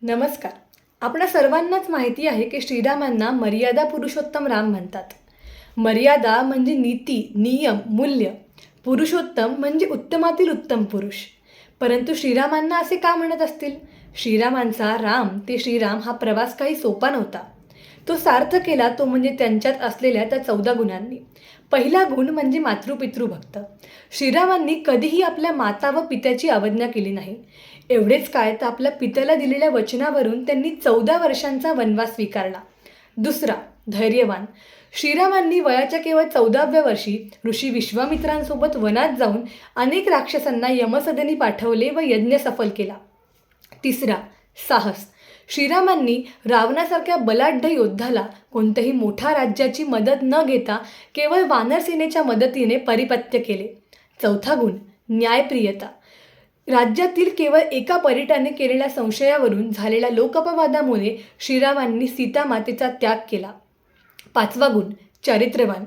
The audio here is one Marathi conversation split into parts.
नमस्कार. आपणा सर्वांनाच माहिती आहे की श्रीरामांना मर्यादा पुरुषोत्तम राम म्हणतात. मर्यादा म्हणजे नीती, नियम, मूल्य. पुरुषोत्तम म्हणजे उत्तमातील उत्तम पुरुष. परंतु श्रीरामांना असे का म्हणत असतील? श्रीरामांचा राम ते श्रीराम हा प्रवास काही सोपा नव्हता. तो सार्थ केला तो म्हणजे त्यांच्यात असलेल्या त्या 14 गुणांनी. पहिला गुण म्हणजे मातृपितृभक्त. श्रीरामांनी कधीही आपल्या माता व पित्याची अवज्ञा केली नाही. एवढेच काय तर आपल्या पित्याला दिलेल्या वचनावरून त्यांनी 14 वर्षांचा वनवास स्वीकारला. दुसरा, धैर्यवान. श्रीरामांनी वयाच्या केवळ 14व्या वर्षी ऋषी विश्वामित्रांसोबत वनात जाऊन अनेक राक्षसांना यमसदनी पाठवले व यज्ञ सफल केला. तिसरा, साहस. श्रीरामांनी रावणासारख्या बलाढ्य योद्धाला कोणत्याही मोठ्या राज्याची मदत न घेता केवळ वानरसेनेच्या मदतीने परिपत्य केले. चौथा गुण, न्यायप्रियता. राज्यातील केवळ एका परिटाने केलेल्या संशयावरून झालेल्या लोकअपवादामुळे श्रीरामांनी सीतामातेचा त्याग केला. पाचवा गुण, चारित्र्यवान.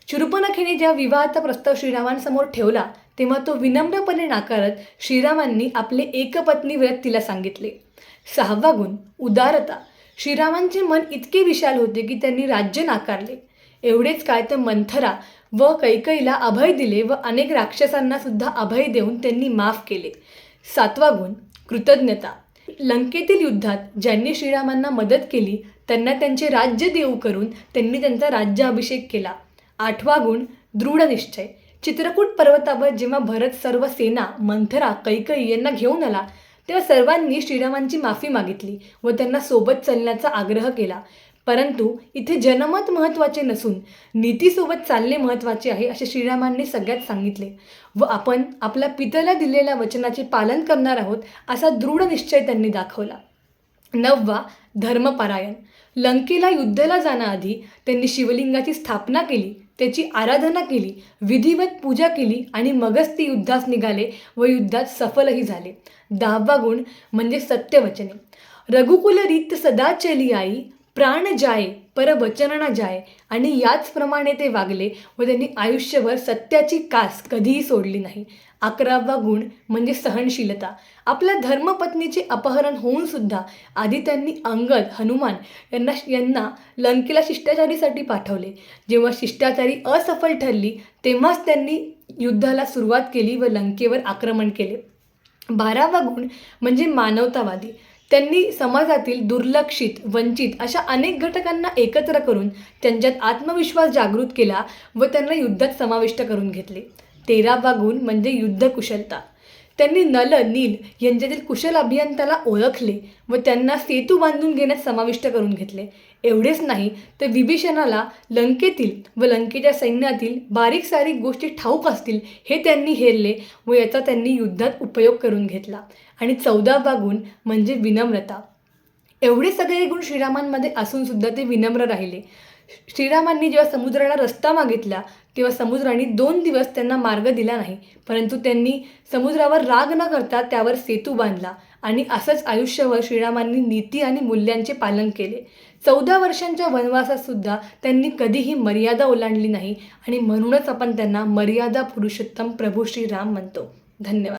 शूर्पणखेने जेव्हा विवाहाचा प्रस्ताव श्रीरामांसमोर ठेवला तेव्हा तो विनम्रपणे नाकारत श्रीरामांनी आपले एकपत्नी व्रत तिला सांगितले. सहावा गुण, उदारता. श्रीरामांचे मन इतके विशाल होते की त्यांनी राज्य नाकारले. एवढेच काय तर मंथरा व कैकईला अभय दिले व अनेक राक्षसांना सुद्धा अभय देऊन त्यांनी माफ केले. सातवा गुण, कृतज्ञता. लंकेतील युद्धात ज्यांनी श्रीरामांना मदत केली त्यांना त्यांचे राज्य देऊ करून त्यांनी त्यांचा राज्याभिषेक केला. आठवा गुण, दृढ निश्चय. चित्रकूट पर्वतावर जेव्हा भरत सर्व सेना मंथरा कैकई यांना घेऊन आला तेव्हा सर्वांनी श्रीरामांची माफी मागितली व त्यांना सोबत चालण्याचा आग्रह केला. परंतु इथे जनमत महत्त्वाचे नसून नीतीसोबत चालणे महत्त्वाचे आहे असे श्रीरामांनी सगळ्यात सांगितले व आपण आपल्या पित्याला दिलेल्या वचनाचे पालन करणार आहोत असा दृढ निश्चय त्यांनी दाखवला. नववा, धर्मपरायण. लंकेला युद्धाला जाण्याआधी त्यांनी शिवलिंगाची स्थापना केली, त्याची आराधना केली, विधिवत पूजा केली आणि मगच ते युद्धास निघाले व युद्धात सफलही झाले. 10वा गुण म्हणजे सत्यवचने. रघुकुल रीत सदा चली आई, प्राण जाय पर वचन न जाय. आणि याचप्रमाणे ते वागले व त्यांनी आयुष्यभर सत्याची कास कधीही सोडली नाही. 11वा गुण म्हणजे सहनशीलता. आपल्या धर्मपत्नीचे अपहरण होऊन सुद्धा आधी त्यांनी अंगद, हनुमान यांना लंकेला शिष्टाचारीसाठी पाठवले. जेव्हा शिष्टाचारी असफल ठरली तेव्हाच त्यांनी युद्धाला सुरुवात केली व लंकेवर आक्रमण केले. 12वा गुण म्हणजे मानवतावादी. त्यांनी समाजातील दुर्लक्षित, वंचित अशा अनेक घटकांना एकत्र करून त्यांच्यात आत्मविश्वास जागृत केला व त्यांना युद्धात समाविष्ट करून घेतले. 13वा गुण म्हणजे युद्धकुशलता. त्यांनी नल, नील यांच्यातील कुशल अभियंत्याला ओळखले व त्यांना सेतू बांधून घेण्यात समाविष्ट करून घेतले. एवढेच नाही तर विभीषणाला लंकेतील व लंकेच्या सैन्यातील बारीक सारीक गोष्टी ठाऊक असतील हे त्यांनी हेरले व याचा त्यांनी युद्धात उपयोग करून घेतला. आणि 14वा गुण म्हणजे विनम्रता. एवढे सगळे गुण श्रीरामांमध्ये असून सुद्धा ते विनम्र राहिले. श्रीरामांनी जेव्हा समुद्राला रस्ता मागितला तेव्हा समुद्राने 2 दिवस त्यांना मार्ग दिला नाही, परंतु त्यांनी समुद्रावर राग न करता त्यावर सेतू बांधला आणि असंच आयुष्यभर श्रीरामांनी नीती आणि मूल्यांचे पालन केले. 14 वर्षांच्या वनवासात सुद्धा त्यांनी कधीही मर्यादा ओलांडली नाही आणि म्हणूनच आपण त्यांना मर्यादा पुरुषोत्तम प्रभू श्रीराम म्हणतो. धन्यवाद.